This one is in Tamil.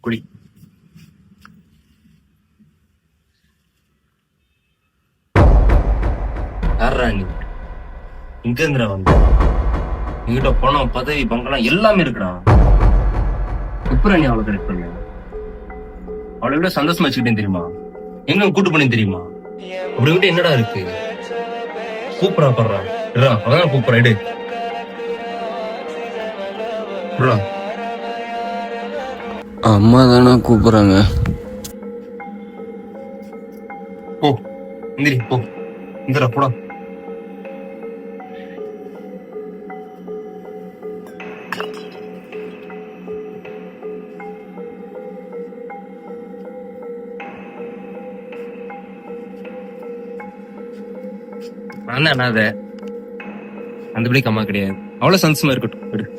குடி. யாரா நீ? இங்க இருந்துடா வந்து என்கிட்ட பணம் பதவி பங்கெல்லாம் எல்லாமே இருக்குடா. எப்படி நீ அவளை கரெக்ட் பண்ண? அவளை விட சந்தோஷமா வச்சுக்கிட்டேன் தெரியுமா? எங்க கூட்டு பண்ணி தெரியுமா? அப்படி விட்டு என்னடா இருக்கு? கூப்பிடா படுறா. அதான் கூப்பிடா எடு. அம்மா தானே கூப்பிடுறாங்க. போ இந்திரி போ. இந்திரா போடா. நான் அனாத அந்த பிள்ளைக்கு அம்மா கிடையாது. அவ்வளவு சந்தோஷமா இருக்கட்டும்.